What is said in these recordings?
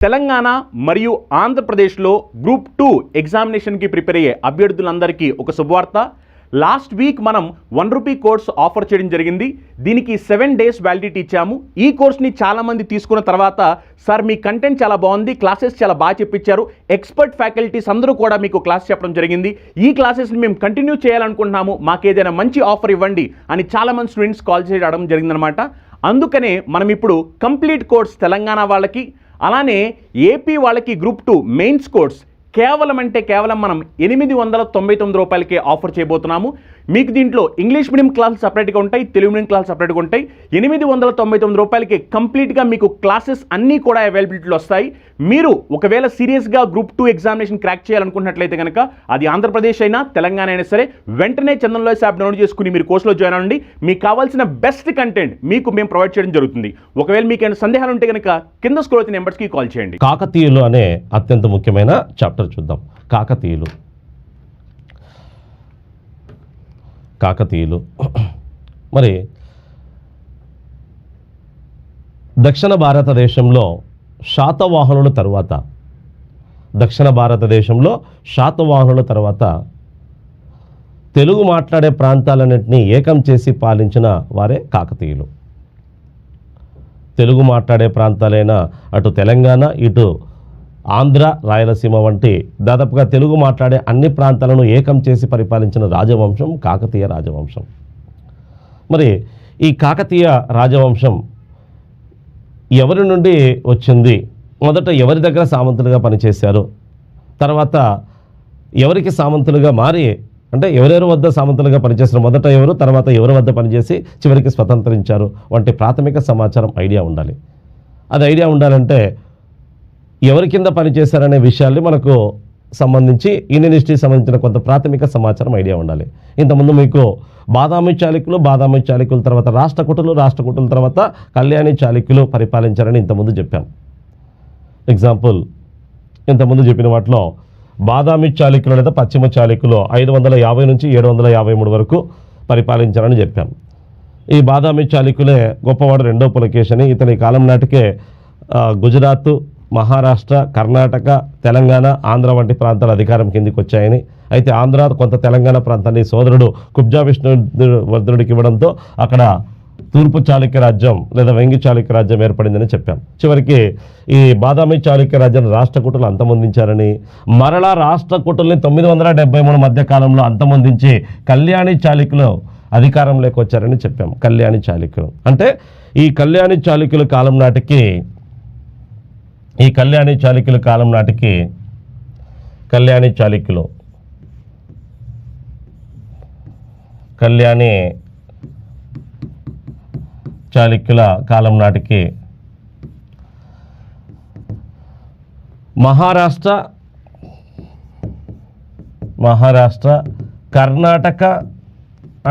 తెలంగాణ మరియు ఆంధ్రప్రదేశ్లో group 2 ఎగ్జామినేషన్కి prepare అయ్యే అభ్యర్థులందరికీ ఒక శుభవార్త. లాస్ట్ వీక్ మనం ₹1 కోర్స్ ఆఫర్ చేయడం జరిగింది. దీనికి 7 డేస్ వ్యాలిడిటీ ఇచ్చాము. ఈ కోర్స్ని చాలామంది తీసుకున్న తర్వాత సార్ మీ కంటెంట్ చాలా బాగుంది, క్లాసెస్ చాలా బాగా చెప్పించారు, ఎక్స్పర్ట్ ఫ్యాకల్టీస్ అందరూ కూడా మీకు క్లాస్ చెప్పడం జరిగింది, ఈ క్లాసెస్ని మేము కంటిన్యూ చేయాలనుకుంటున్నాము, మాకు ఏదైనా మంచి ఆఫర్ ఇవ్వండి అని చాలామంది స్టూడెంట్స్ కాల్ చేయడం జరిగిందనమాట. అందుకనే మనం ఇప్పుడు కంప్లీట్ కోర్స్ తెలంగాణ వాళ్ళకి అలానే ఏపీ వాళ్ళకి గ్రూప్ 2 మెయిన్స్ కోర్స్ కేవలం మనం ₹899కే ఆఫర్ చేయబోతున్నాము. మీకు దీంట్లో ఇంగ్లీష్ మీడియం క్లాసులు సపరేట్గా ఉంటాయి, తెలుగు మీడియం క్లాసులు సపరేట్గా ఉంటాయి. ₹899కి కంప్లీట్గా మీకు క్లాసెస్ అన్నీ కూడా అవైలబిలిటీలో వస్తాయి. మీరు ఒకవేళ సీరియస్గా గ్రూప్ 2 ఎగ్జామినేషన్ క్రాక్ చేయాలనుకున్నట్లయితే కనుక అది ఆంధ్రప్రదేశ్ అయినా తెలంగాణ అయినా సరే వెంటనే చందన్ లాయర్స్ యాప్ డౌన్లోడ్ చేసుకుని మీరు కోర్సులో జాయిన్ అవ్వండి. మీకు కావాల్సిన బెస్ట్ కంటెంట్ మీకు మేము ప్రొవైడ్ చేయడం జరుగుతుంది. ఒకవేళ మీకు ఏమైనా సందేహాలు ఉంటే కనుక కింద స్క్రోల్ అవుతున్న నెంబర్స్కి కాల్ చేయండి. కాకతీయులు అనే అత్యంత ముఖ్యమైన చాప్టర్ చూద్దాం. కాకతీయులు మరి దక్షిణ భారతదేశంలో శాతవాహనుల తర్వాత తెలుగు మాట్లాడే ప్రాంతాలన్నింటినీ ఏకం చేసి పాలించిన వారే కాకతీయులు. తెలుగు మాట్లాడే ప్రాంతాలైన అటు తెలంగాణ ఇటు ఆంధ్ర రాయలసీమ వంటి దాదాపుగా తెలుగు మాట్లాడే అన్ని ప్రాంతాలను ఏకం చేసి పరిపాలించిన రాజవంశం కాకతీయ రాజవంశం. మరి ఈ కాకతీయ రాజవంశం ఎవరి నుండి వచ్చింది, మొదట ఎవరి దగ్గర సామంతులుగా పనిచేశారు, తర్వాత ఎవరికి సామంతులుగా మారి అంటే ఎవరెవరి వద్ద సామంతులుగా పనిచేస్తారు, మొదట ఎవరు తర్వాత ఎవరి వద్ద పనిచేసి చివరికి స్వతంత్రించారు వంటి ప్రాథమిక సమాచారం ఐడియా ఉండాలి. అది ఐడియా ఉండాలంటే ఎవరి కింద పనిచేశారనే విషయాల్ని మనకు సంబంధించి ఇండియన్ హిస్టరీకి సంబంధించిన కొంత ప్రాథమిక సమాచారం ఐడియా ఉండాలి. ఇంతకుముందు మీకు బాదామి చాళుక్యుల తర్వాత రాష్ట్రకూటుల తర్వాత కళ్యాణి చాళుక్యులు పరిపాలించారని ఇంతకుముందు చెప్పాం. ఎగ్జాంపుల్ ఇంతకుముందు చెప్పిన వాటిలో బాదామి చాళుక్యులు లేదా పశ్చిమ చాళుక్యులు 550 నుంచి 753 వరకు పరిపాలించారని చెప్పాం. ఈ బాదామి చాళుక్యులే గొప్పవాడు రెండో పులకేశిని. ఇతని కాలం నాటికే గుజరాత్, మహారాష్ట్ర, కర్ణాటక, తెలంగాణ, ఆంధ్ర వంటి ప్రాంతాల అధికారం కిందికి వచ్చాయని, అయితే ఆంధ్ర కొంత తెలంగాణ ప్రాంతాన్ని సోదరుడు కుబ్జా విష్ణువర్ధనుడికి ఇవ్వడంతో అక్కడ తూర్పు చాళుక్య రాజ్యం లేదా వెంగి చాళుక్య రాజ్యం ఏర్పడిందని చెప్పాం. చివరికి ఈ బాదామి చాళుక్య రాజ్యాన్ని రాష్ట్రకూటులు అంతమొందించారని, మరలా రాష్ట్రకూటుల్ని 973 మధ్య కాలంలో అంతమొందించి కళ్యాణి చాళుక్యులు అధికారంలోకి వచ్చారని చెప్పాం. కళ్యాణి చాళుక్యులు అంటే ఈ కళ్యాణి చాళుక్యుల కాలం నాటికి కళ్యాణి చాళుక్యుల కాలం నాటికి మహారాష్ట్ర, కర్ణాటక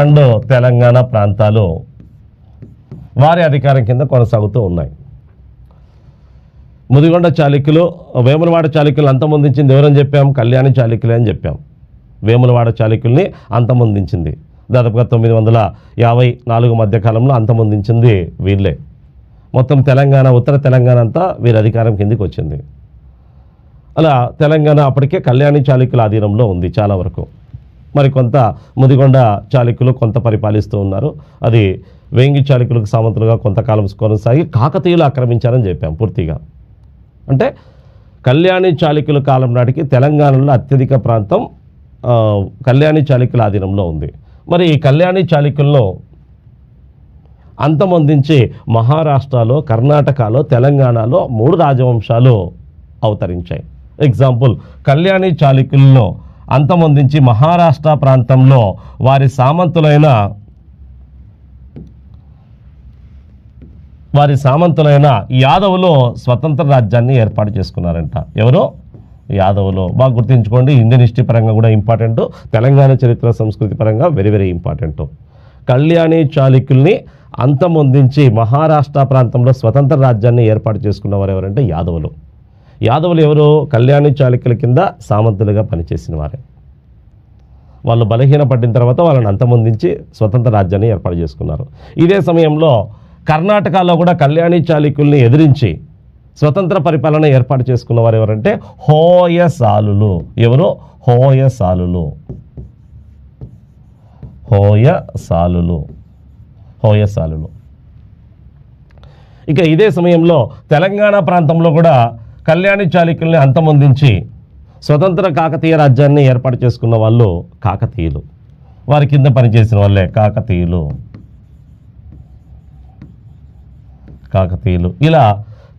అండ్ తెలంగాణ ప్రాంతాలు వారి అధికారం కింద కొనసాగుతూ ఉన్నాయి. ముదిగొండ చాళుక్యులు, వేములవాడ చాళుక్యులు అంతమొందించింది ఎవరని చెప్పాం? కళ్యాణి చాళుక్యులే అని చెప్పాం. వేములవాడ చాళుక్యుల్ని అంతమొందించింది దాదాపుగా 954 మధ్యకాలంలో అంతమొందించింది వీళ్ళే. మొత్తం తెలంగాణ, ఉత్తర తెలంగాణ అంతా వీరి అధికారం కిందికి వచ్చింది. అలా తెలంగాణ అప్పటికే కళ్యాణి చాళుక్యుల ఆధీనంలో ఉంది చాలా వరకు. మరి కొంత ముదిగొండ చాళుక్యులు కొంత పరిపాలిస్తూ ఉన్నారు. అది వేంగి చాళుక్యులకు సామంతులుగా కొంతకాలం కొనసాగి కాకతీయులు ఆక్రమించారని చెప్పాం పూర్తిగా. అంటే కళ్యాణి చాళుక్యుల కాలం నాటికి తెలంగాణలో అత్యధిక ప్రాంతం కళ్యాణి చాళుక్యుల ఆధీనంలో ఉంది. మరి ఈ కళ్యాణి చాళుక్యులను అంతమొందించి మహారాష్ట్రలో, కర్ణాటకలో, తెలంగాణలో 3 రాజవంశాలు అవతరించాయి. ఎగ్జాంపుల్ కళ్యాణి చాళుక్యులను అంతమొందించి మహారాష్ట్ర ప్రాంతంలో వారి సామంతులైన యాదవులు స్వతంత్ర రాజ్యాన్ని ఏర్పాటు చేసుకున్నారంట. ఎవరు? యాదవులు. బాగా గుర్తుంచుకోండి, ఇండియన్ హిస్టరీ పరంగా కూడా ఇంపార్టెంట్, తెలంగాణ చరిత్ర సంస్కృతి పరంగా వెరీ వెరీ ఇంపార్టెంట్. కళ్యాణి చాళుక్యుల్ని అంతమొందించి మహారాష్ట్ర ప్రాంతంలో స్వతంత్ర రాజ్యాన్ని ఏర్పాటు చేసుకున్నవారు ఎవరంటే యాదవులు. యాదవులు ఎవరు? కళ్యాణి చాళుక్యుల కింద సామంతులుగా పనిచేసిన వారే. వాళ్ళు బలహీనపడిన తర్వాత వాళ్ళని అంతమొందించి స్వతంత్ర రాజ్యాన్ని ఏర్పాటు చేసుకున్నారు. ఇదే సమయంలో కర్ణాటకలో కూడా కళ్యాణి చాళుక్యుల్ని ఎదిరించి స్వతంత్ర పరిపాలన ఏర్పాటు చేసుకున్న వారు ఎవరంటే హోయసాలులు. ఎవరు? హోయసాలులు. హోయసాలులు. హోయసాలులు. ఇక ఇదే సమయంలో తెలంగాణ ప్రాంతంలో కూడా కళ్యాణి చాళుక్యుల్ని అంతమొందించి స్వతంత్ర కాకతీయ రాజ్యాన్ని ఏర్పాటు చేసుకున్న వాళ్ళు కాకతీయులు. వారి కింద పనిచేసిన వాళ్ళే కాకతీయులు. కాకతీయులు. ఇలా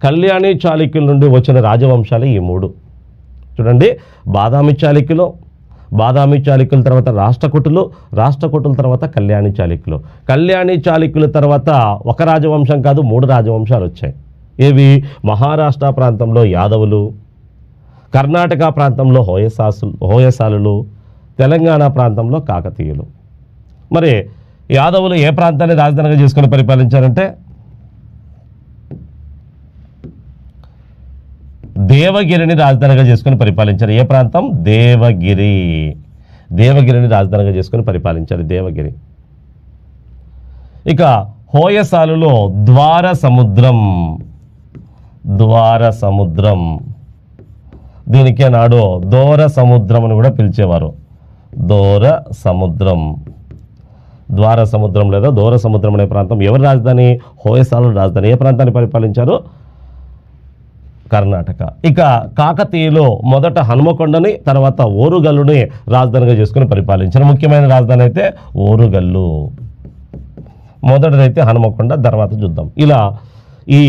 కళ్యాణి చాళుక్యుల నుండి వచ్చిన రాజవంశాలు ఈ మూడు. చూడండి, బాదామి చాళుక్యులు, బాదామి చాళుక్యుల తర్వాత రాష్ట్రకూటులు, రాష్ట్రకూటుల తర్వాత కళ్యాణి చాళుక్యులు, కళ్యాణి చాళుక్యుల తర్వాత ఒక రాజవంశం కాదు 3 రాజవంశాలు వచ్చాయి. ఇవి మహారాష్ట్ర ప్రాంతంలో యాదవులు, కర్ణాటక ప్రాంతంలో హోయసాలులు, తెలంగాణ ప్రాంతంలో కాకతీయులు. మరి యాదవులు ఏ ప్రాంతాన్ని రాజధానిగా చేసుకొని పరిపాలించారంటే దేవగిరిని రాజధానిగా చేసుకొని పరిపాలించారు. ఏ ప్రాంతం? దేవగిరి. దేవగిరిని రాజధానిగా చేసుకొని పరిపాలించారు. దేవగిరి. ఇక హోయసాలులో ద్వార సముద్రం. ద్వార సముద్రం. దీనికే నాడు దోర సముద్రం అని కూడా పిలిచేవారు. దోర సముద్రం. ద్వార సముద్రం లేదా దోర సముద్రం అనే ప్రాంతం ఎవరి రాజధాని? హోయసాలు రాజధాని. ఏ ప్రాంతాన్ని పరిపాలించారు? కర్ణాటక. ఇక కాకతీయులు మొదట హనుమకొండని తర్వాత ఓరుగల్లుని రాజధానిగా చేసుకుని పరిపాలించారు. ముఖ్యమైన రాజధాని అయితే ఓరుగల్లు. మొదటిదైతే హనుమకొండ, తర్వాత చూద్దాం. ఇలా ఈ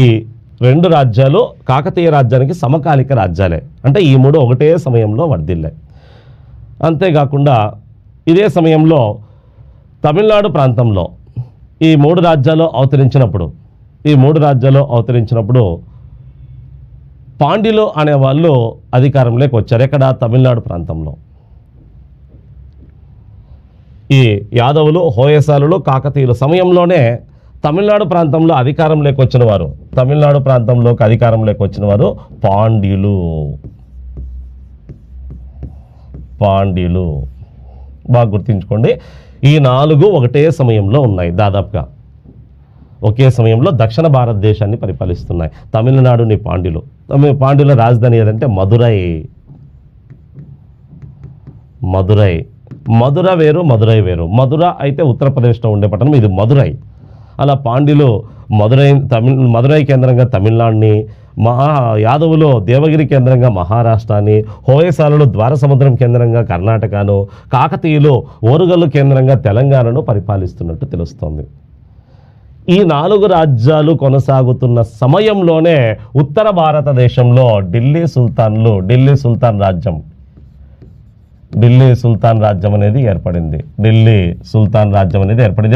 2 రాజ్యాలు కాకతీయ రాజ్యానికి సమకాలిక రాజ్యాలే. అంటే ఈ 3 ఒకటే సమయంలో వర్ధిల్లాయి. అంతేకాకుండా ఇదే సమయంలో తమిళనాడు ప్రాంతంలో ఈ 3 రాజ్యాలు అవతరించినప్పుడు పాండ్యులు అనేవాళ్ళు అధికారంలోకి వచ్చారు. ఎక్కడ? తమిళనాడు ప్రాంతంలో. ఈ యాదవులు, హోయసాలులు, కాకతీయుల సమయంలోనే తమిళనాడు ప్రాంతంలో అధికారంలోకి వచ్చిన వారు పాండ్యులు. పాండ్యులు బాగా గుర్తుంచుకోండి. ఈ 4 ఒకటే సమయంలో ఉన్నాయి. దాదాపుగా ఒకే సమయంలో దక్షిణ భారతదేశాన్ని పరిపాలిస్తున్నాయి. తమిళనాడుని పాండ్యులు. పాండ్యుల రాజధాని ఏదంటే మదురై. మదురై. మధుర వేరు, మదురై వేరు. మధుర అయితే ఉత్తరప్రదేశ్లో ఉండే పట్టణం, ఇది మదురై. అలా పాండ్యులు మదురై కేంద్రంగా తమిళనాడుని, యాదవులు దేవగిరి కేంద్రంగా మహారాష్ట్రాన్ని, హోయసాలులు ద్వార సముద్రం కేంద్రంగా కర్ణాటకను, కాకతీయులు ఓరుగల్లు కేంద్రంగా తెలంగాణను పరిపాలిస్తున్నట్టు తెలుస్తోంది. ఈ 4 రాజ్యాలు కొనసాగుతున్న సమయంలోనే ఉత్తర భారతదేశంలో ఢిల్లీ సుల్తాన్ రాజ్యం అనేది ఏర్పడింది.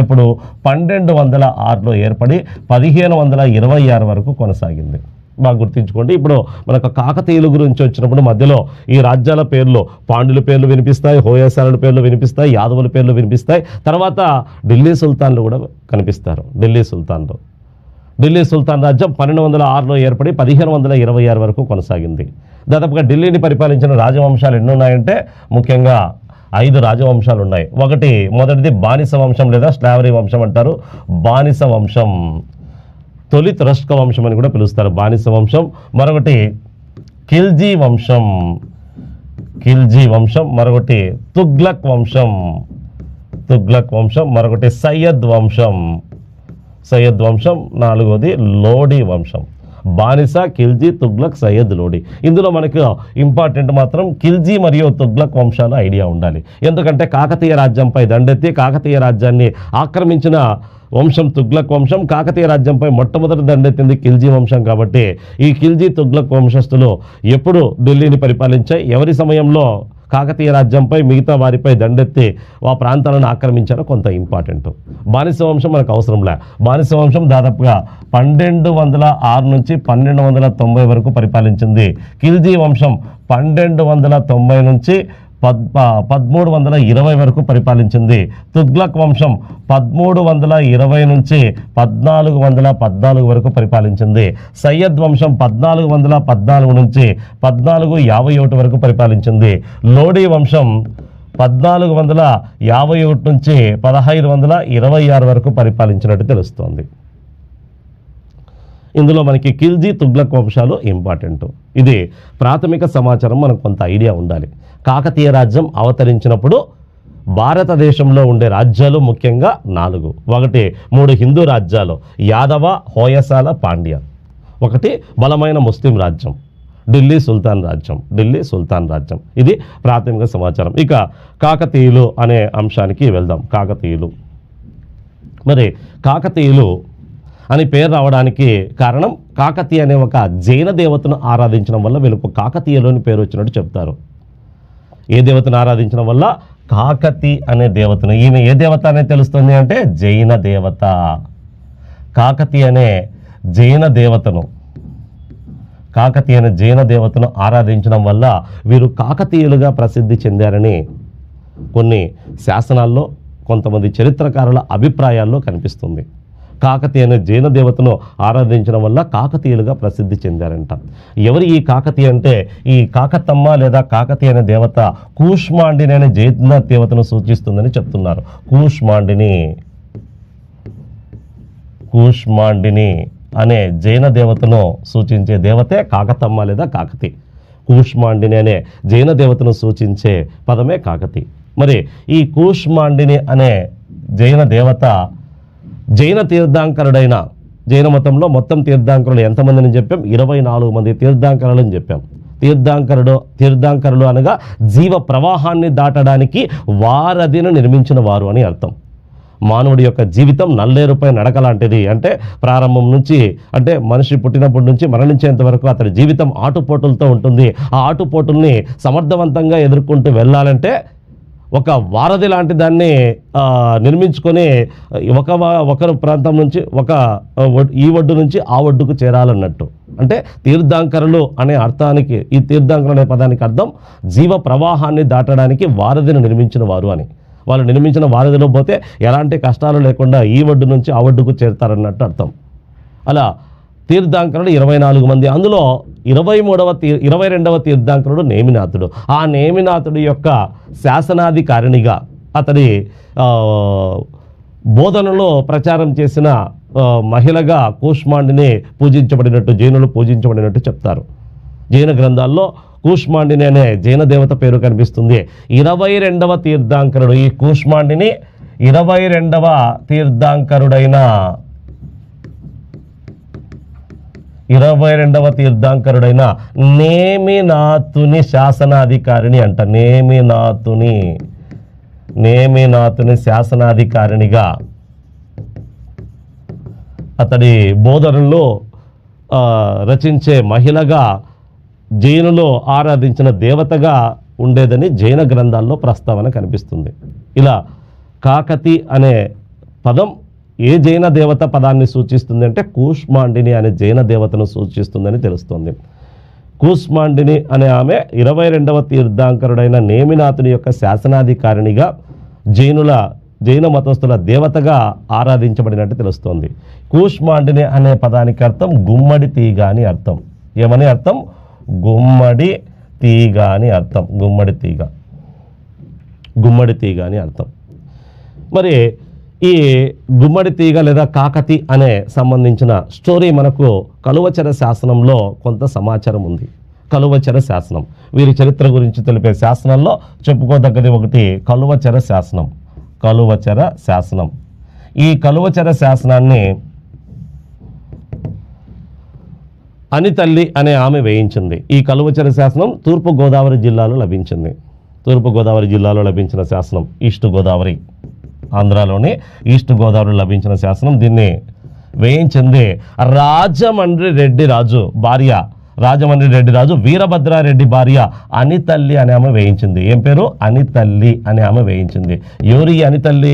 ఇప్పుడు 1206లో ఏర్పడి 1526 వరకు కొనసాగింది. బాగా గుర్తుంచుకోండి. ఇప్పుడు మనకు కాకతీయుల గురించి వచ్చినప్పుడు మధ్యలో ఈ రాజ్యాల పేర్లు, పాండ్యుల పేర్లు వినిపిస్తాయి, హోయసాలుల పేర్లు వినిపిస్తాయి, యాదవుల పేర్లు వినిపిస్తాయి. తర్వాత ఢిల్లీ సుల్తాన్లు కూడా కనిపిస్తారు. ఢిల్లీ సుల్తాన్ రాజ్యం 1206లో ఏర్పడి 1526 వరకు కొనసాగింది. దాదాపుగా ఢిల్లీని పరిపాలించిన రాజవంశాలు ఎన్ని ఉన్నాయంటే ముఖ్యంగా 5 రాజవంశాలు ఉన్నాయి. మొదటిది బానిస వంశం లేదా స్లావరీ వంశం అంటారు. బానిస వంశం, తొలి తురష్క వంశం అని కూడా పిలుస్తారు. బానిస వంశం. మరొకటి ఖిల్జీ వంశం. మరొకటి తుగ్లక్ వంశం. మరొకటి సయ్యద్ వంశం. 4వది లోడీ వంశం. బానిస, ఖిల్జీ, తుగ్లక్, సయ్యద్, లోడీ. ఇందులో మనకు ఇంపార్టెంట్ మాత్రం ఖిల్జీ మరియు తుగ్లక్ వంశాలు ఐడియా ఉండాలి. ఎందుకంటే కాకతీయ రాజ్యంపై దండెత్తి కాకతీయ రాజ్యాన్ని ఆక్రమించిన వంశం తుగ్లక్ వంశం. కాకతీయ రాజ్యంపై మొట్టమొదటి దండెత్తింది ఖిల్జీ వంశం. కాబట్టి ఈ ఖిల్జీ తుగ్లక్ వంశస్థులు ఎప్పుడు ఢిల్లీని పరిపాలించాయి, ఎవరి సమయంలో కాకతీయ రాజ్యంపై మిగతా వారిపై దండెత్తి ఆ ప్రాంతాలను ఆక్రమించారో కొంత ఇంపార్టెంట్. బానిస వంశం మనకు అవసరంలే. బానిస వంశం దాదాపుగా 1206 నుంచి 1290 వరకు పరిపాలించింది. ఖిల్జీ వంశం 1290 నుంచి 1320 వరకు పరిపాలించింది. తుగ్లక్ వంశం 1320 నుంచి 1414 వరకు పరిపాలించింది. సయ్యద్ వంశం 1414 నుంచి 1451 వరకు పరిపాలించింది. లోడీ వంశం 1451 నుంచి 1526 వరకు పరిపాలించినట్టు తెలుస్తోంది. ఇందులో మనకి ఖిల్జీ తుగ్లక్ వంశాలు ఇంపార్టెంట్. ఇది ప్రాథమిక సమాచారం, మనకు కొంత ఐడియా ఉండాలి. కాకతీయ రాజ్యం అవతరించినప్పుడు భారతదేశంలో ఉండే రాజ్యాలు ముఖ్యంగా 4. 3 హిందూ రాజ్యాలు, యాదవ, హోయసాల, పాండ్య. 1 బలమైన ముస్లిం రాజ్యం, ఢిల్లీ సుల్తాన్ రాజ్యం. ఇది ప్రాథమిక సమాచారం. ఇక కాకతీయులు అనే అంశానికి వెళ్దాం. కాకతీయులు, మరి కాకతీయులు అని పేరు రావడానికి కారణం కాకతీయ అనే ఒక జైన దేవతను ఆరాధించడం వల్ల వీళ్ళకు కాకతీయులు అని పేరు వచ్చినట్టు చెప్తారు. ఏ దేవతను ఆరాధించడం వల్ల? కాకతి అనే దేవతను. ఈమె ఏ దేవత అనేది తెలుస్తుంది అంటే జైన దేవత. కాకతి అనే జైన దేవతను ఆరాధించడం వల్ల వీరు కాకతీయులుగా ప్రసిద్ధి చెందారని కొన్ని శాసనాల్లో, కొంతమంది చరిత్రకారుల అభిప్రాయాల్లో కనిపిస్తుంది. కాకతి అనే జైన దేవతను ఆరాధించడం వల్ల కాకతీయులుగా ప్రసిద్ధి చెందారంట. ఎవరు ఈ కాకతి అంటే, ఈ కాకతమ్మ లేదా కాకతి అనే దేవత కూష్మాండిని అనే జైన దేవతను సూచిస్తుందని చెప్తున్నారు. కూష్మాండిని అనే జైన దేవతను సూచించే దేవతే కాకతమ్మ లేదా కాకతి. కూష్మాండిని అనే జైన దేవతను సూచించే పదమే కాకతి. మరి ఈ కూష్మాండిని అనే జైన దేవత జైన తీర్థాంకరుడైన, జైన మతంలో మొత్తం తీర్థాంకరులు ఎంతమందిని చెప్పాం? 24 మంది తీర్థాంకరులని చెప్పాం. తీర్థాంకరులు అనగా జీవ ప్రవాహాన్ని దాటడానికి వారధిని నిర్మించిన వారు అని అర్థం. మానవుడి యొక్క జీవితం నల్లేరుపై నడక లాంటిది. అంటే ప్రారంభం నుంచి, అంటే మనిషి పుట్టినప్పటి నుంచి మరణించేంత వరకు అతడి జీవితం ఆటుపోటులతో ఉంటుంది. ఆ ఆటుపోటుల్ని సమర్థవంతంగా ఎదుర్కొంటూ వెళ్ళాలంటే ఒక వారధి లాంటి దాన్ని నిర్మించుకొని ఒకరు ప్రాంతం నుంచి ఈ ఒడ్డు నుంచి ఆ ఒడ్డుకు చేరాలన్నట్టు. అంటే తీర్థాంకరులు అనే అర్థానికి, ఈ తీర్థాంకరులు అనే పదానికి అర్థం జీవ ప్రవాహాన్ని దాటడానికి వారధిని నిర్మించిన వారు అని. వాళ్ళు నిర్మించిన వారధిలో పోతే ఎలాంటి కష్టాలు లేకుండా ఈ ఒడ్డు నుంచి ఆ ఒడ్డుకు చేరుతారన్నట్టు అర్థం. అలా తీర్థాంకరుడు 24 మంది. అందులో 22వ తీర్థాంకరుడు నేమినాథుడు. ఆ నేమినాథుడి యొక్క శాసనాధికారినిగా, అతడి బోధనలో ప్రచారం చేసిన మహిళగా కూష్మాండిని పూజించబడినట్టు, జైనులు పూజించబడినట్టు చెప్తారు. జైన గ్రంథాల్లో కూష్మాండిని అనే జైన దేవత పేరు కనిపిస్తుంది. 22వ తీర్థాంకరుడు, ఈ కూష్మాండిని 22వ తీర్థాంకరుడైన 22వ తీర్థాంకరుడైన నేమినాథుని శాసనాధికారిని అంట. నేమినాథుని శాసనాధికారినిగా, అతడి బోధనలో రచించే మహిళగా, జైనులో ఆరాధించిన దేవతగా ఉండేదని జైన గ్రంథాల్లో ప్రస్తావన కనిపిస్తుంది. ఇలా కాకతి అనే పదం ఏ జైన దేవత పదాన్ని సూచిస్తుంది అంటే కూష్మాండిని అనే జైన దేవతను సూచిస్తుందని తెలుస్తుంది. కూష్మాండిని అనే ఆమె 22వ తీర్థాంకరుడైన నేమినాథుని యొక్క శాసనాధికారినిగా, జైన మతస్థుల దేవతగా ఆరాధించబడినట్టు తెలుస్తోంది. కూష్మాండిని అనే పదానికి అర్థం గుమ్మడి తీగ అని అర్థం. ఏమని అర్థం? గుమ్మడి తీగ అని అర్థం. గుమ్మడి తీగ అని అర్థం. మరి ఈ గుమ్మడి తీగ లేదా కాకతి అనే సంబంధించిన స్టోరీ మనకు కలువచర శాసనంలో కొంత సమాచారం ఉంది. కలువచర శాసనం, వీరి చరిత్ర గురించి తెలిపే శాసనాల్లో చెప్పుకోదగ్గది ఒకటి కలువచర శాసనం. ఈ కలువచర శాసనాన్ని అనితల్లి అనే ఆమె వేయించింది. ఈ కలువచర శాసనం తూర్పుగోదావరి జిల్లాలో లభించిన శాసనం. ఈస్ట్ గోదావరి, ఆంధ్రాలోని ఈస్ట్ గోదావరి లభించిన శాసనం. దీన్ని వేయించింది రాజమండ్రి రెడ్డి రాజు భార్య, వీరభద్రారెడ్డి భార్య అనితల్లి అనే ఆమె వేయించింది. ఏం పేరు? అనితల్లి అనే ఆమె వేయించింది. ఎవరి అనితల్లి?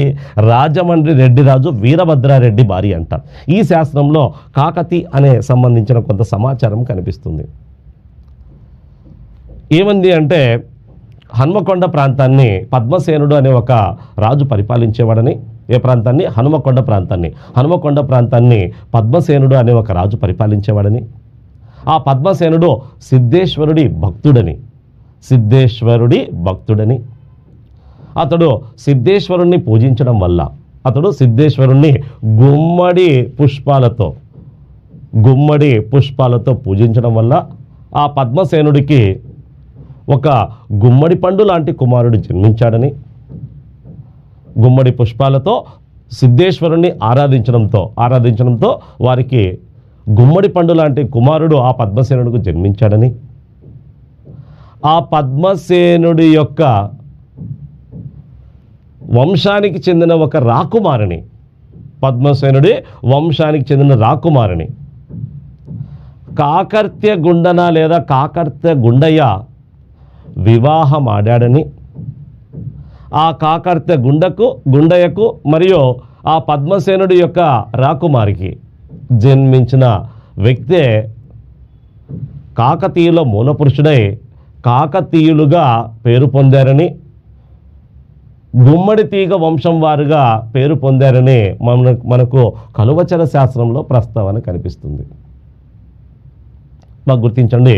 రాజమండ్రి రెడ్డి రాజు వీరభద్రారెడ్డి భార్య అంట. ఈ శాసనంలో కాకతి అనే సంబంధించిన కొంత సమాచారం కనిపిస్తుంది. ఏమంది అంటే, హన్మకొండ ప్రాంతాన్ని పద్మసేనుడు అనే ఒక రాజు పరిపాలించేవాడని. ఏ ప్రాంతాన్ని? హనుమకొండ ప్రాంతాన్ని పద్మసేనుడు అనే ఒక రాజు పరిపాలించేవాడని. ఆ పద్మసేనుడు సిద్ధేశ్వరుడి భక్తుడని, అతడు సిద్ధేశ్వరుణ్ణి పూజించడం వల్ల, అతడు సిద్ధేశ్వరుణ్ణి గుమ్మడి పుష్పాలతో, గుమ్మడి పుష్పాలతో పూజించడం వల్ల ఆ పద్మసేనుడికి ఒక గుమ్మడి పండు లాంటి కుమారుడు జన్మించాడని, గుమ్మడి పుష్పాలతో సిద్ధేశ్వరుణ్ణి ఆరాధించడంతో వారికి గుమ్మడి పండు లాంటి కుమారుడు ఆ పద్మసేనుడికి జన్మించాడని, ఆ పద్మసేనుడి యొక్క వంశానికి చెందిన ఒక రాకుమారిని, పద్మసేనుడి వంశానికి చెందిన రాకుమారిని కాకర్త్య గుండన లేదా కాకర్త్య గుండయ్య వివాహం ఆడాడని, ఆ కాకర్త్య గుండయ్యకు మరియు ఆ పద్మసేనుడి యొక్క రాకుమారికి జన్మించిన వ్యక్తే కాకతీయుల మూలపురుషుడై కాకతీయులుగా పేరు పొందారని, గుమ్మడి తీగ వంశం వారుగా పేరు పొందారని మనకు కలువచర శాస్త్రంలో ప్రస్తావన కనిపిస్తుంది. మాకు గుర్తించండి,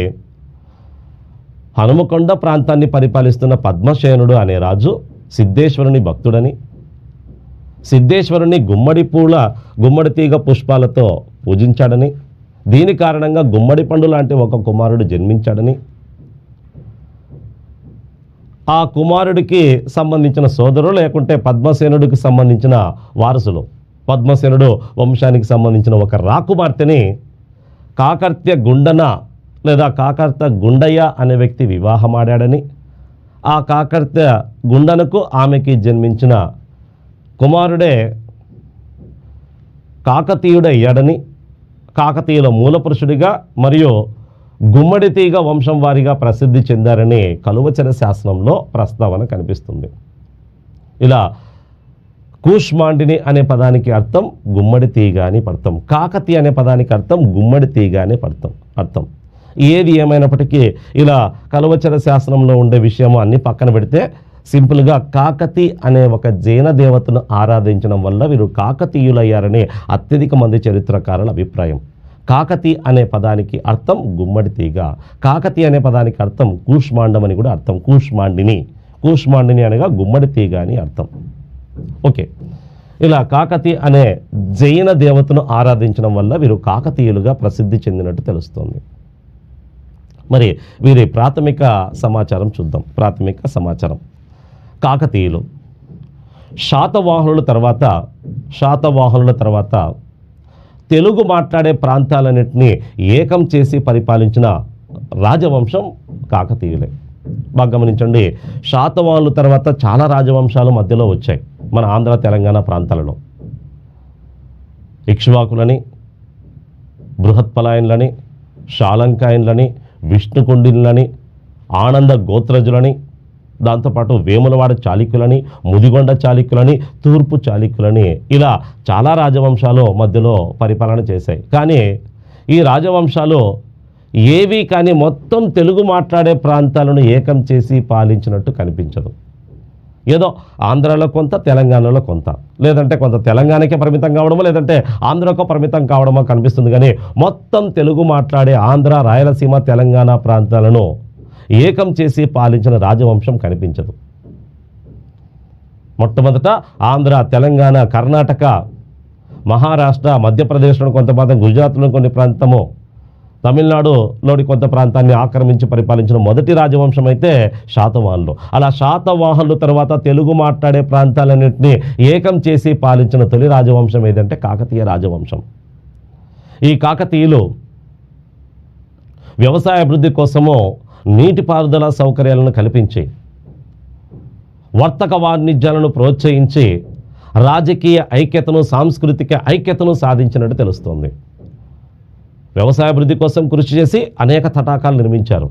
హనుమకొండ ప్రాంతాన్ని పరిపాలిస్తున్న పద్మసేనుడు అనే రాజు సిద్ధేశ్వరుని భక్తుడని, సిద్ధేశ్వరుని గుమ్మడి తీగ పుష్పాలతో పూజించాడని, దీని కారణంగా గుమ్మడి పండు లాంటి ఒక కుమారుడు జన్మించాడని, ఆ కుమారుడికి సంబంధించిన సోదరులు లేకుంటే పద్మసేనుడికి సంబంధించిన వారసులు, పద్మసేనుడు వంశానికి సంబంధించిన ఒక రాకుమార్తెని కాకర్త్య గుండన లేదా కాకర్త్య గుండయ్య అనే వ్యక్తి వివాహమాడాడని, ఆ కాకర్త్య గుండనకు ఆమెకి జన్మించిన కుమారుడే కాకతీయుడయ్యాడని, కాకతీయుల మూలపురుషుడిగా మరియు గుమ్మడి తీగ వంశం వారిగా ప్రసిద్ధి చెందారని కలువచర శాసనంలో ప్రస్తావన కనిపిస్తుంది. ఇలా కూష్మాండిని అనే పదానికి అర్థం గుమ్మడి తీగ అని అర్థం, కాకతీయ అనే పదానికి అర్థం గుమ్మడి తీగ అని అర్థం. ఏది ఏమైనప్పటికీ ఇలా కలువచర శాసనంలో ఉండే విషయం అన్ని పక్కన పెడితే సింపుల్గా కాకతి అనే ఒక జైన దేవతను ఆరాధించడం వల్ల వీరు కాకతీయులయ్యారని అత్యధిక మంది చరిత్రకారుల అభిప్రాయం. కాకతి అనే పదానికి అర్థం గుమ్మడి తీగ, కాకతి అనే పదానికి అర్థం కూష్మాండం అని కూడా అర్థం, కూష్మాండిని అనగా గుమ్మడి తీగ అని అర్థం. ఓకే, ఇలా కాకతి అనే జైన దేవతను ఆరాధించడం వల్ల వీరు కాకతీయులుగా ప్రసిద్ధి చెందినట్టు తెలుస్తోంది. మరి వీరి ప్రాథమిక సమాచారం చూద్దాం. ప్రాథమిక సమాచారం, కాకతీయులు శాతవాహనుల తర్వాత తెలుగు మాట్లాడే ప్రాంతాలన్నింటినీ ఏకం చేసి పరిపాలించిన రాజవంశం కాకతీయులే. బాగా గమనించండి, శాతవాహనుల తర్వాత చాలా రాజవంశాలు మధ్యలో వచ్చాయి మన ఆంధ్ర తెలంగాణ ప్రాంతాలలో. ఇక్ష్వాకులని, బృహత్పలాయన్లని, శాలంకాయన్లని, విష్ణుకుండిన్లని, ఆనంద గోత్రజులని, దాంతోపాటు వేములవాడ చాళుక్యులని, ముదిగొండ చాళుక్యులని, తూర్పు చాళుక్యులని, ఇలా చాలా రాజవంశాలు మధ్యలో పరిపాలన చేశాయి. కానీ ఈ రాజవంశాలు ఏవి కానీ మొత్తం తెలుగు మాట్లాడే ప్రాంతాలను ఏకం చేసి పాలించినట్టు కనిపించదు. ఏదో ఆంధ్రాలో కొంత, తెలంగాణలో కొంత, లేదంటే కొంత తెలంగాణకే పరిమితం కావడమో లేదంటే ఆంధ్రకు పరిమితం కావడమో కనిపిస్తుంది. కానీ మొత్తం తెలుగు మాట్లాడే ఆంధ్ర, రాయలసీమ, తెలంగాణ ప్రాంతాలను ఏకం చేసి పాలించిన రాజవంశం కనిపించదు. మొట్టమొదట ఆంధ్ర, తెలంగాణ, కర్ణాటక, మహారాష్ట్ర, మధ్యప్రదేశ్లోని కొంత ప్రాంతం, గుజరాత్లో కొన్ని ప్రాంతము, తమిళనాడులోని కొంత ప్రాంతాన్ని ఆక్రమించి పరిపాలించిన మొదటి రాజవంశం అయితే శాతవాహనులు. అలా శాతవాహనుల తర్వాత తెలుగు మాట్లాడే ప్రాంతాలన్నింటినీ ఏకం చేసి పాలించిన తొలి రాజవంశం ఏదంటే కాకతీయ రాజవంశం. ఈ కాకతీయులు వ్యవసాయ అభివృద్ధి కోసము నీటిపారుదల సౌకర్యాలను కల్పించి, వర్తక వాణిజ్యాలను ప్రోత్సహించి, రాజకీయ ఐక్యతను, సాంస్కృతిక ఐక్యతను సాధించినట్టు తెలుస్తోంది. వ్యవసాయ అభివృద్ధి కోసం కృషి చేసి అనేక తటాకాలు నిర్మించారు.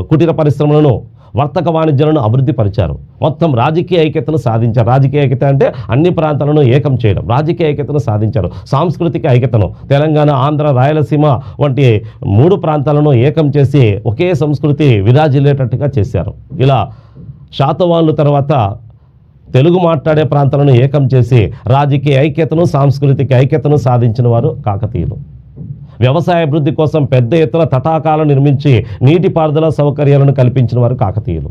కుటీర పరిశ్రమలను, వర్తక వాణిజ్యాలను అభివృద్ధి పరిచారు. మొత్తం రాజకీయ ఐక్యతను సాధించారు. రాజకీయ ఐక్యత అంటే అన్ని ప్రాంతాలను ఏకం చేయడం. రాజకీయ ఐక్యతను సాధించారు. సాంస్కృతిక ఐక్యతను, తెలంగాణ, ఆంధ్ర, రాయలసీమ వంటి 3 ప్రాంతాలను ఏకం చేసి ఒకే సంస్కృతి విరాజిల్లేటట్టుగా చేశారు. ఇలా శాతవాహనుల తర్వాత తెలుగు మాట్లాడే ప్రాంతాలను ఏకం చేసి రాజకీయ ఐక్యతను, సాంస్కృతిక ఐక్యతను సాధించిన వారు కాకతీయులు. వ్యవసాయ అభివృద్ధి కోసం పెద్ద ఎత్తున తటాకాలను నిర్మించి నీటిపారుదల సౌకర్యాలను కల్పించిన వారు కాకతీయులు.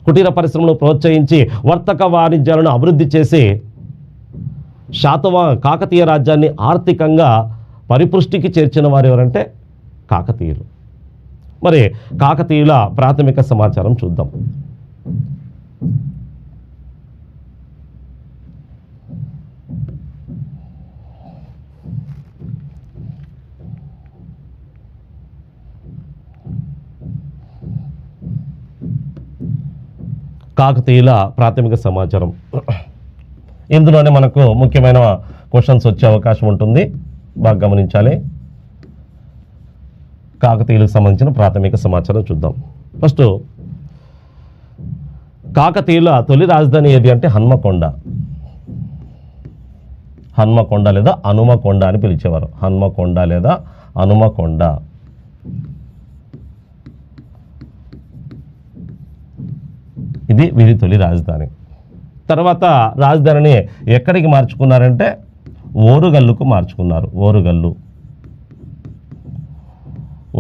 కుటీర పరిశ్రమను ప్రోత్సహించి వర్తక వాణిజ్యాలను అభివృద్ధి చేసి కాకతీయ రాజ్యాన్ని ఆర్థికంగా పరిపుష్టికి చేర్చిన వారు ఎవరంటే కాకతీయులు. మరి కాకతీయుల ప్రాథమిక సమాచారం చూద్దాం. కాకతీయుల ప్రాథమిక సమాచారం, ఇందులోనే మనకు ముఖ్యమైన క్వశ్చన్స్ వచ్చే అవకాశం ఉంటుంది, బాగా గమనించాలి. కాకతీయులకు సంబంధించిన ప్రాథమిక సమాచారం చూద్దాం. ఫస్ట్ కాకతీయుల తొలి రాజధాని ఏది అంటే హన్మకొండ. హన్మకొండ లేదా హనుమకొండ అని పిలిచేవారు. హన్మకొండ లేదా హనుమకొండ. ఇది వీరి తొలి రాజధాని. తర్వాత రాజధానిని ఎక్కడికి మార్చుకున్నారంటే ఓరుగల్లుకు మార్చుకున్నారు.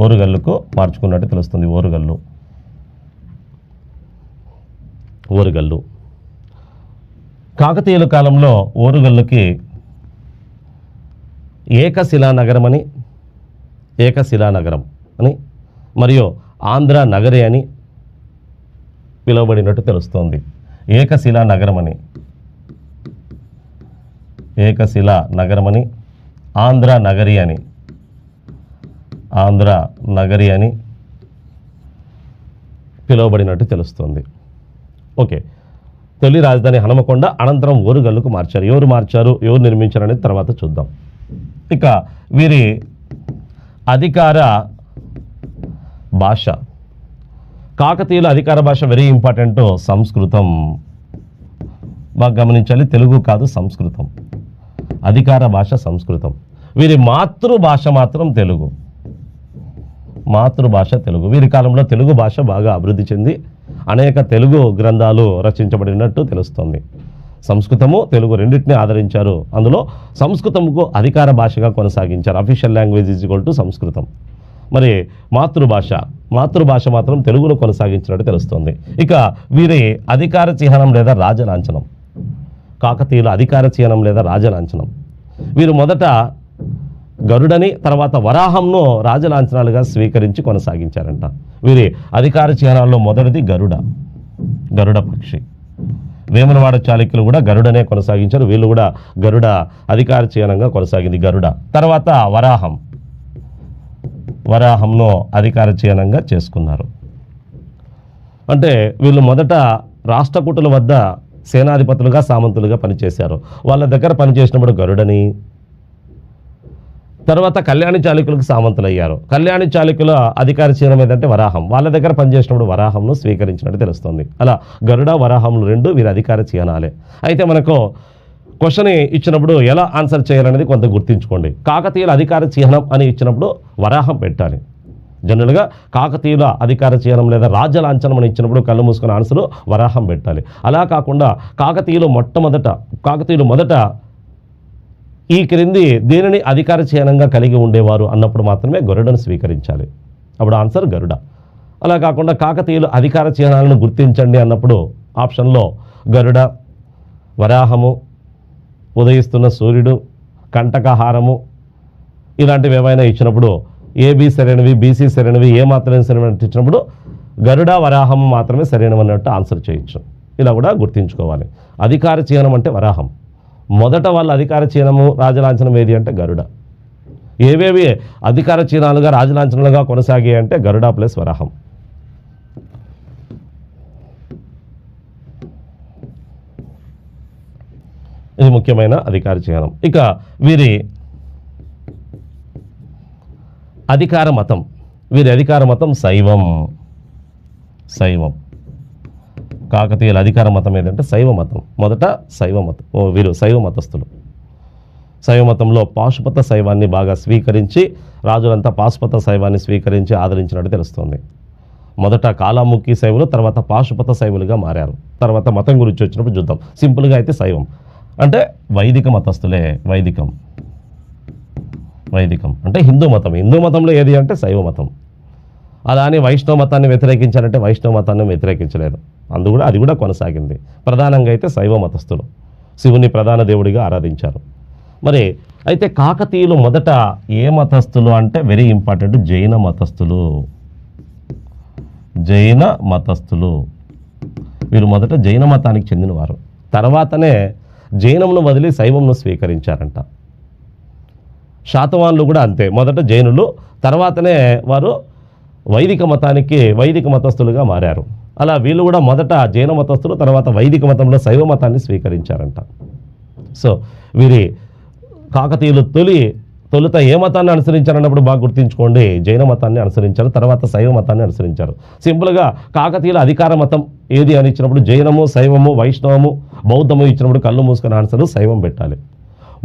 ఓరుగల్లుకు మార్చుకున్నట్టు తెలుస్తుంది. ఓరుగల్లు కాకతీయుల కాలంలో ఓరుగల్లుకి ఏకశిలానగరం అని మరియు ఆంధ్ర నగరి అని పిలువబడినట్టు తెలుస్తోంది. ఏకశిలా నగరమని ఆంధ్ర నగరి అని పిలువబడినట్టు తెలుస్తుంది. ఓకే, తొలి రాజధాని హనుమకొండ, అనంతరం ఓరుగల్లుకు మార్చారు. ఎవరు నిర్మించారు అనేది తర్వాత చూద్దాం. ఇక వీరి అధికార భాష, కాకతీయుల అధికార భాష వెరీ ఇంపార్టెంట్, సంస్కృతం. బాగా గమనించాలి, తెలుగు కాదు, సంస్కృతం. అధికార భాష సంస్కృతం. వీరి మాతృభాష మాత్రం తెలుగు. వీరి కాలంలో తెలుగు భాష బాగా అభివృద్ధి చెంది అనేక తెలుగు గ్రంథాలు రచించబడినట్టు తెలుస్తుంది. సంస్కృతము తెలుగు రెండింటినీ ఆదరించారు. అందులో సంస్కృతముకు అధికార భాషగా కొనసాగించారు. Official language is equal to సంస్కృతం. మరి మాతృభాష మాత్రం తెలుగును కొనసాగించినట్టు తెలుస్తుంది. ఇక వీరి అధికార చిహ్నం లేదా రాజలాంఛనం, కాకతీయుల అధికార చిహ్నం లేదా రాజలాంఛనం. వీరు మొదట గరుడని తర్వాత వరాహంను రాజలాంఛనాలుగా స్వీకరించి కొనసాగించారంట. వీరి అధికార చిహ్నాల్లో మొదటిది గరుడ పక్షి. వేములవాడ చాళుక్యులు కూడా గరుడనే కొనసాగించారు. వీళ్ళు కూడా గరుడ అధికార చిహ్నంగా కొనసాగింది గరుడ. తర్వాత వరాహంను అధికార చిహ్నంగా చేసుకున్నారు. అంటే వీళ్ళు మొదట రాష్ట్రకూటుల వద్ద సేనాధిపతులుగా సామంతులుగా పనిచేశారు. వాళ్ళ దగ్గర పనిచేసినప్పుడు గరుడని, తర్వాత కళ్యాణి చాళుక్యులకు సామంతులు అయ్యారు. కళ్యాణి చాళుక్యుల అధికార చిహ్నం ఏదంటే వరాహం. వాళ్ళ దగ్గర పనిచేసినప్పుడు వరాహంను స్వీకరించినట్టు తెలుస్తుంది. అలా గరుడ వరాహంలు రెండు వీరి అధికార చిహ్నాలే. అయితే మనకు క్వశ్చన్ ఇచ్చినప్పుడు ఎలా ఆన్సర్ చేయాలనేది కొంత గుర్తుంచుకోండి. కాకతీయుల అధికార చిహ్నం అని ఇచ్చినప్పుడు వరాహం పెట్టాలి. జనరల్గా కాకతీయుల అధికార చిహ్నం లేదా రాజ్యలాంఛనం అని ఇచ్చినప్పుడు కళ్ళు మూసుకుని ఆన్సర్ వరాహం పెట్టాలి. అలా కాకుండా కాకతీయులు మొదట ఈ క్రింది దేనిని అధికార చిహ్నంగా కలిగి ఉండేవారు అన్నప్పుడు మాత్రమే గరుడను స్వీకరించాలి. అప్పుడు ఆన్సర్ గరుడ. అలా కాకుండా కాకతీయులు అధికార చిహ్నాలను గుర్తించండి అన్నప్పుడు ఆప్షన్లో గరుడ, వరాహము, ఉదయిస్తున్న సూర్యుడు, కంటకహారము ఇలాంటివి ఏమైనా ఇచ్చినప్పుడు ఏబీ సరైనవి, బీసీ సరైనవి, ఏ మాత్రమే సరైనవి ఇచ్చినప్పుడు గరుడ వరాహము మాత్రమే సరైనవన్నట్టు ఆన్సర్ చేయొచ్చు. ఇలా కూడా గుర్తుంచుకోవాలి. అధికార చిహ్నం అంటే వరాహం. మొదట వాళ్ళ అధికార చిహ్నము రాజలాంఛనం ఏది అంటే గరుడ. ఏవేవి అధికార చిహ్నాలుగా రాజలాంఛనాలుగా కొనసాగాయి అంటే గరుడ ప్లస్ వరాహం. ఇది ముఖ్యమైన అధికార చిహ్నం. ఇక వీరి అధికార మతం శైవం. కాకతీయుల అధికార మతం ఏదంటే శైవ మతం. మొదట శైవ మతం, వీరు శైవ మతస్థులు. శైవ మతంలో పాశుపత శైవాన్ని బాగా స్వీకరించి రాజులంతా పాశుపత శైవాన్ని స్వీకరించి ఆదరించినట్టు తెలుస్తుంది. మొదట కాలాముఖి శైవులు, తర్వాత పాశుపత శైవులుగా మారారు. తర్వాత మతం గురించి వచ్చినప్పుడు చూద్దాం. సింపుల్గా అయితే శైవం అంటే వైదిక మతస్థులే. వైదికం అంటే హిందూ మతంలో ఏది అంటే శైవ మతం. అలా అని వైష్ణవ మతాన్ని వ్యతిరేకించారంటే వైష్ణవ మతాన్ని వ్యతిరేకించలేదు. అది కూడా కొనసాగింది. ప్రధానంగా అయితే శైవ మతస్థులు. శివుని ప్రధాన దేవుడిగా ఆరాధించారు. మరి అయితే కాకతీయులు మొదట ఏ మతస్థులు అంటే వెరీ ఇంపార్టెంట్, జైన మతస్థులు. జైన మతస్థులు వీరు మొదట జైన మతానికి చెందినవారు. తర్వాతనే జైనంను వదిలి శైవంను స్వీకరించారంట. శాతవాన్లు కూడా అంతే, మొదట జైనులు, తర్వాతనే వారు వైదిక మతస్థులుగా మారారు. అలా వీళ్ళు కూడా మొదట జైన మతస్థులు, తర్వాత వైదిక మతంలో శైవ మతాన్ని స్వీకరించారంట. సో వీరి కాకతీయులు తొలుత ఏ మతాన్ని అనుసరించారన్నప్పుడు బాగా గుర్తుంచుకోండి, జైన మతాన్ని అనుసరించారు, తర్వాత శైవ మతాన్ని అనుసరించారు. సింపుల్గా కాకతీయుల అధికార మతం ఏది అని ఇచ్చినప్పుడు జైనము, శైవము, వైష్ణవము, బౌద్ధము ఇచ్చినప్పుడు కళ్ళు మూసుకొని ఆన్సర్ శైవం పెట్టాలి.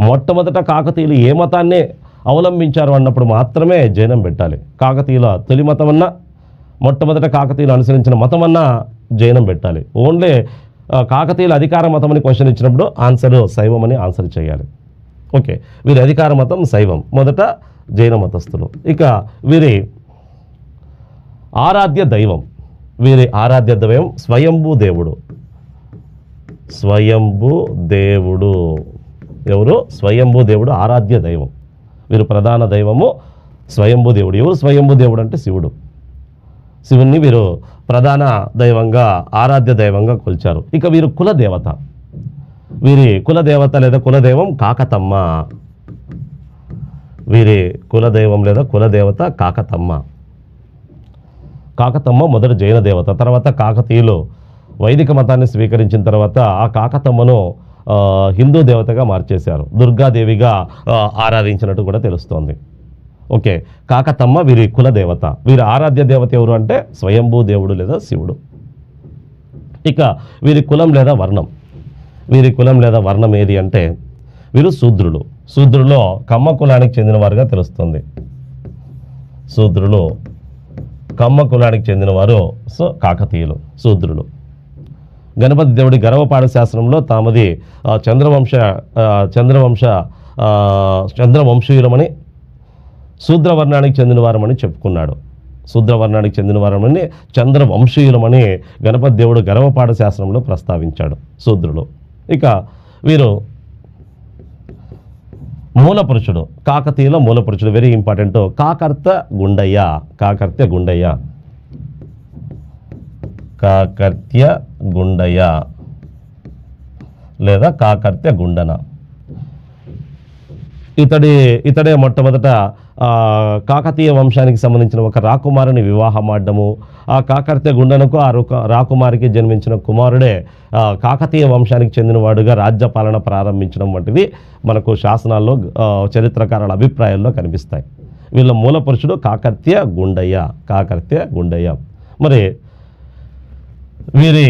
మొట్టమొదట కాకతీయులు ఏ మతాన్ని అవలంబించారు అన్నప్పుడు మాత్రమే జైనం పెట్టాలి. కాకతీయుల తొలి మతం అన్నా, మొట్టమొదట కాకతీయులు అనుసరించిన మతం అన్నా జైనం పెట్టాలి. ఓన్లీ కాకతీయుల అధికార మతం అని క్వశ్చన్ ఇచ్చినప్పుడు ఆన్సర్ శైవం అని ఆన్సర్ చేయాలి. ఓకే, వీరి అధికార మతం శైవం, మొదట జైన మతస్థులు. ఇక వీరి ఆరాధ్య దైవం స్వయంభూ దేవుడు. స్వయంభూ దేవుడు ఎవరు? స్వయంభూ దేవుడు ఆరాధ్య దైవం. వీరు ప్రధాన దైవము స్వయంభూ దేవుడు. ఎవరు స్వయంభూ దేవుడు అంటే శివుడు. శివుణ్ణి వీరు ప్రధాన దైవంగా, ఆరాధ్య దైవంగా కొలిచారు. ఇక వీరు కులదేవత. వీరి కులదేవత లేదా కులదైవం కాకతమ్మ. వీరి కులదైవం లేదా కులదేవత కాకతమ్మ. కాకతమ్మ మొదటి జైన దేవత. తర్వాత కాకతీయులు వైదిక మతాన్ని స్వీకరించిన తర్వాత ఆ కాకతమ్మను హిందూ దేవతగా మార్చేశారు. దుర్గాదేవిగా ఆరాధించినట్టు కూడా తెలుస్తోంది. ఓకే, కాకతమ్మ వీరి కులదేవత. వీరి ఆరాధ్య దేవత ఎవరు అంటే స్వయంభూ దేవుడు లేదా శివుడు. ఇక వీరి కులం లేదా వర్ణం ఏది అంటే వీరు శూద్రులు. శూద్రులో కమ్మ కులానికి చెందినవారుగా తెలుస్తుంది. శూద్రులు కమ్మ కులానికి చెందినవారు. సో కాకతీయులు శూద్రులు. గణపతి దేవుడి గర్వపాడ శాసనంలో తామది చంద్రవంశీయులమని, శూద్రవర్ణానికి చెందినవారమని చెప్పుకున్నాడు. శూద్రవర్ణానికి చెందినవారమని, చంద్రవంశీయులమని గణపతి దేవుడు గర్వపాడ శాసనంలో ప్రస్తావించాడు శూద్రులు. ఇక వీరు మూలపురుషుడు. కాకతీయుల మూలపురుషుడు వెరీ ఇంపార్టెంట్. కాకర్త్య గుండయ్య లేదా కాకర్త్య గుండన. ఇతడే మొట్టమొదట కాకతీయ వంశానికి సంబంధించిన ఒక రాకుమారుని వివాహం ఆడము. ఆ కాకర్త్య గుండనకు ఆ రాకుమారికి జన్మించిన కుమారుడే కాకతీయ వంశానికి చెందినవాడుగా రాజ్యపాలన ప్రారంభించడం వంటివి మనకు శాసనాల్లో, చరిత్రకారుల అభిప్రాయాల్లో కనిపిస్తాయి. వీళ్ళ మూల పురుషుడు కాకర్త్య గుండయ్య. మరి వీరి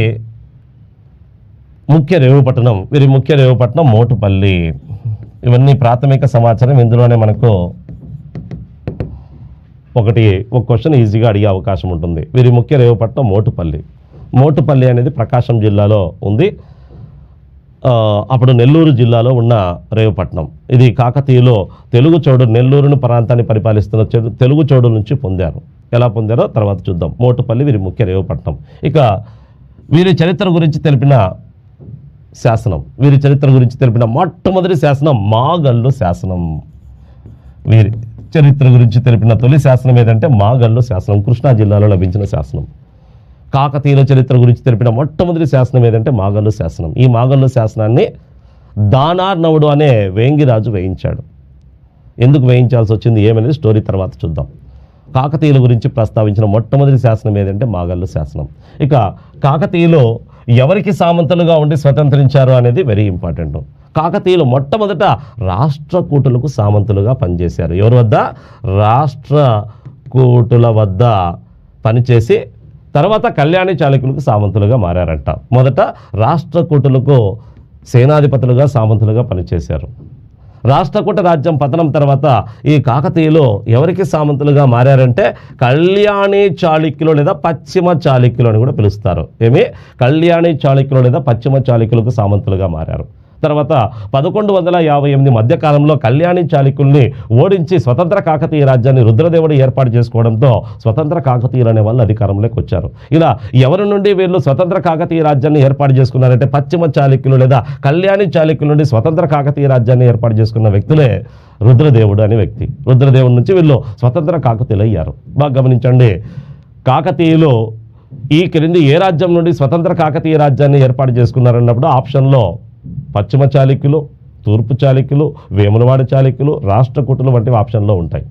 ముఖ్య రేవుపట్నం మోటుపల్లి. ఇవన్నీ ప్రాథమిక సమాచారం. ఇందులోనే మనకు ఒక క్వశ్చన్ ఈజీగా అడిగే అవకాశం ఉంటుంది. వీరి ముఖ్య రేవుపట్నం మోటుపల్లి అనేది ప్రకాశం జిల్లాలో ఉంది. అప్పుడు నెల్లూరు జిల్లాలో ఉన్న రేవుపట్నం. ఇది కాకతీయులు నెల్లూరును ప్రాంతాన్ని పరిపాలిస్తున్న తెలుగు చోడుల నుంచి పొందారు. ఎలా పొందారో తర్వాత చూద్దాం. మోటుపల్లి వీరి ముఖ్య రేవుపట్నం. ఇక వీరి చరిత్ర గురించి తెలిపిన మొట్టమొదటి శాసనం మాగల్లు శాసనం. వీరి చరిత్ర గురించి తెలిపిన తొలి శాసనం ఏదంటే మాగల్లు శాసనం. కృష్ణా జిల్లాలో లభించిన శాసనం. కాకతీయుల చరిత్ర గురించి తెలిపిన మొట్టమొదటి శాసనం ఏదంటే మాగల్లు శాసనం. ఈ మాగల్లు శాసనాన్ని దానార్ణవుడు అనే వేంగిరాజు వేయించాడు. ఎందుకు వేయించాల్సి వచ్చింది ఏమనేది స్టోరీ తర్వాత చూద్దాం. కాకతీయుల గురించి ప్రస్తావించిన మొట్టమొదటి శాసనం ఏదంటే మాగల్లు శాసనం. ఇక కాకతీయులు ఎవరికి సామంతులుగా ఉండి స్వతంత్రించారు అనేది వెరీ ఇంపార్టెంట్. కాకతీయులు మొట్టమొదట రాష్ట్రకూటులకు సామంతులుగా పనిచేశారు. ఎవరి వద్ద? రాష్ట్రకూటుల వద్ద పనిచేసి తర్వాత కళ్యాణి చాళుక్యులకు సామంతులుగా మారారంట. మొదట రాష్ట్రకూటులకు సేనాధిపతులుగా సామంతులుగా పనిచేశారు. రాష్ట్రకూట రాజ్యం పతనం తర్వాత ఈ కాకతీయులు ఎవరికి సామంతులుగా మారారంటే కళ్యాణి చాళుక్యులు లేదా పశ్చిమ చాళుక్యులు అని కూడా పిలుస్తారు. కళ్యాణి చాళుక్యులు లేదా పశ్చిమ చాళుక్యులకు సామంతులుగా మారారు. తర్వాత 1158 మధ్యకాలంలో కళ్యాణి చాళుక్యుల్ని ఓడించి స్వతంత్ర కాకతీయ రాజ్యాన్ని రుద్రదేవుడు ఏర్పాటు చేసుకోవడంతో స్వతంత్ర కాకతీయులు అనే వాళ్ళు అధికారంలోకి వచ్చారు. ఇలా ఎవరి నుండి వీళ్ళు స్వతంత్ర కాకతీయ రాజ్యాన్ని ఏర్పాటు చేసుకున్నారంటే పశ్చిమ చాళుక్యులు లేదా కళ్యాణి చాళుక్యుల నుండి స్వతంత్ర కాకతీయ రాజ్యాన్ని ఏర్పాటు చేసుకున్న వ్యక్తులే రుద్రదేవుడు అనే వ్యక్తి. రుద్రదేవుడి నుంచి వీళ్ళు స్వతంత్ర కాకతీయులు అయ్యారు. బాగా గమనించండి, కాకతీయులు ఈ క్రింది ఏ రాజ్యం నుండి స్వతంత్ర కాకతీయ రాజ్యాన్ని ఏర్పాటు చేసుకున్నారన్నప్పుడు ఆప్షన్లో పశ్చిమ చాళుక్యులు, తూర్పు చాళుక్యులు, వేములవాడ చాళుక్యులు, రాష్ట్రకూటులు వంటివి ఆప్షన్లో ఉంటాయి.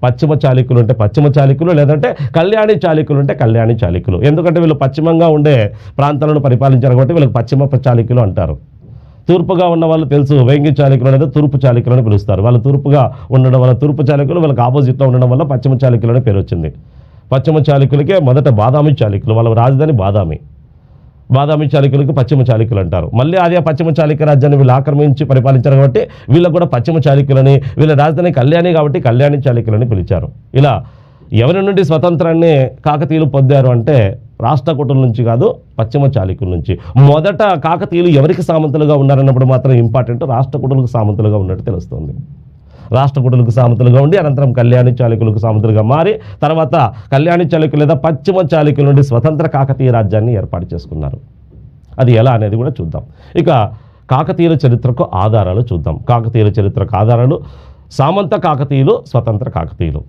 పశ్చిమ చాళుక్యులు అంటే పశ్చిమ చాళుక్యులు, లేదంటే కళ్యాణి చాళుక్యులు అంటే కళ్యాణి చాళుక్యులు. ఎందుకంటే వీళ్ళు పశ్చిమంగా ఉండే ప్రాంతాలను పరిపాలించారు కాబట్టి వీళ్ళకి పశ్చిమ చాళుక్యులు అంటారు. తూర్పుగా ఉన్న వాళ్ళు తెలుసు, వేంగి చాళుక్యులు అనేది తూర్పు చాళుక్యులు అని పిలుస్తారు. వాళ్ళు తూర్పుగా ఉండడం వల్ల తూర్పు చాళుక్యులు, వాళ్ళకి ఆపోజిట్లో ఉండడం వల్ల పశ్చిమ చాళుక్యులు అనే పేరు వచ్చింది. పశ్చిమ చాళుక్యులకే మొదట బాదామి చాళుక్యులు, వాళ్ళ రాజధాని బాదామి. బాదామి చాళుక్యులకి పశ్చిమ చాళుక్యులు అంటారు. మళ్ళీ అదే పశ్చిమ చాళుక్య రాజ్యాన్ని వీళ్ళు ఆక్రమించి పరిపాలించారు కాబట్టి వీళ్ళకు కూడా పశ్చిమ చాళుక్యులని, వీళ్ళ రాజధాని కళ్యాణి కాబట్టి కళ్యాణి చాళుక్యులని పిలిచారు. ఇలా ఎవరి నుండి స్వతంత్రాన్ని కాకతీయులు పొందారు అంటే రాష్ట్రకూటుల నుంచి కాదు, పశ్చిమ చాళుక్యుల నుంచి. మొదట కాకతీయులు ఎవరికి సామంతులుగా ఉన్నారన్నప్పుడు మాత్రం ఇంపార్టెంట్, రాష్ట్రకూటులకు సామంతులుగా ఉన్నట్టు తెలుస్తుంది. రాష్ట్రకూటులకు సామంతులుగా ఉండి అనంతరం కళ్యాణి చాళుక్యులకు సామంతులుగా మారి తర్వాత కళ్యాణి చాళుక్యులు లేదా పశ్చిమ చాళుక్యుల నుండి స్వతంత్ర కాకతీయ రాజ్యాన్ని ఏర్పాటు చేసుకున్నారు. అది ఎలా అనేది కూడా చూద్దాం. ఇక కాకతీయుల చరిత్రకు ఆధారాలు చూద్దాం. కాకతీయుల చరిత్రకు ఆధారాలు సామంత కాకతీయులు, స్వతంత్ర కాకతీయులు.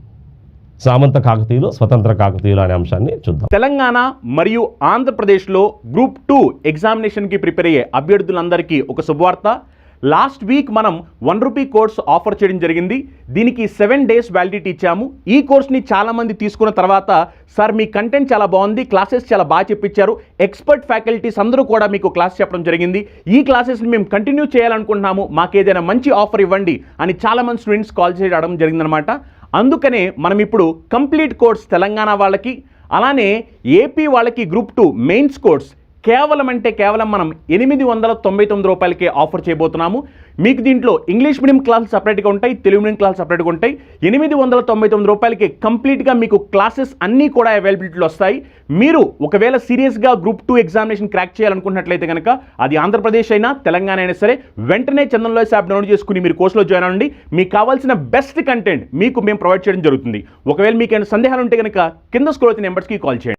సామంత కాకతీయులు, స్వతంత్ర కాకతీయులు అనే అంశాన్ని చూద్దాం. తెలంగాణ మరియు ఆంధ్రప్రదేశ్లో గ్రూప్ 2 ఎగ్జామినేషన్కి ప్రిపేర్ అయ్యే అభ్యర్థులందరికీ ఒక శుభవార్త. లాస్ట్ వీక్ మనం ₹1 కోర్స్ ఆఫర్ చేయడం జరిగింది. దీనికి 7 డేస్ వ్యాలిడిటీ ఇచ్చాము. ఈ కోర్స్ని చాలామంది తీసుకున్న తర్వాత సార్ మీ కంటెంట్ చాలా బాగుంది, క్లాసెస్ చాలా బాగా చెప్పించారు, ఎక్స్పర్ట్ ఫ్యాకల్టీస్ అందరూ కూడా మీకు క్లాస్ చెప్పడం జరిగింది, ఈ క్లాసెస్ని మేము కంటిన్యూ చేయాలనుకుంటున్నాము, మాకు ఏదైనా మంచి ఆఫర్ ఇవ్వండి అని చాలామంది స్టూడెంట్స్ కాల్ చేయడం జరిగిందనమాట. అందుకనే మనం ఇప్పుడు కంప్లీట్ కోర్స్ తెలంగాణ వాళ్ళకి, అలానే ఏపీ వాళ్ళకి గ్రూప్ 2 మెయిన్స్ కోర్స్ కేవలం మనం ₹899కే ఆఫర్ చేయబోతున్నాము. మీకు దీంట్లో ఇంగ్లీష్ మీడియం క్లాసులు సపరేట్గా ఉంటాయి, తెలుగు మీడియం క్లాసులు సపరేట్గా ఉంటాయి. ₹899కి కంప్లీట్గా మీకు క్లాసెస్ అన్నీ కూడా అవైలబిలిటీలో వస్తాయి. మీరు ఒకవేళ సీరియస్గా గ్రూప్ 2 ఎగ్జామినేషన్ క్రాక్ చేయాలనుకున్నట్లయితే కనుక అది ఆంధ్రప్రదేశ్ అయినా తెలంగాణ అయినా సరే వెంటనే చందన్ లాయర్స్ యాప్ డౌన్లోడ్ చేసుకుని మీరు కోర్సులో జాయిన్ అవ్వండి. మీకు కావాల్సిన బెస్ట్ కంటెంట్ మీకు మేము ప్రొవైడ్ చేయడం జరుగుతుంది. ఒకవేళ మీకు ఏమైనా సందేహాలు ఉంటే కనుక కింద స్క్రోల్ అవుతున్న నెంబర్స్కి కాల్ చేయండి.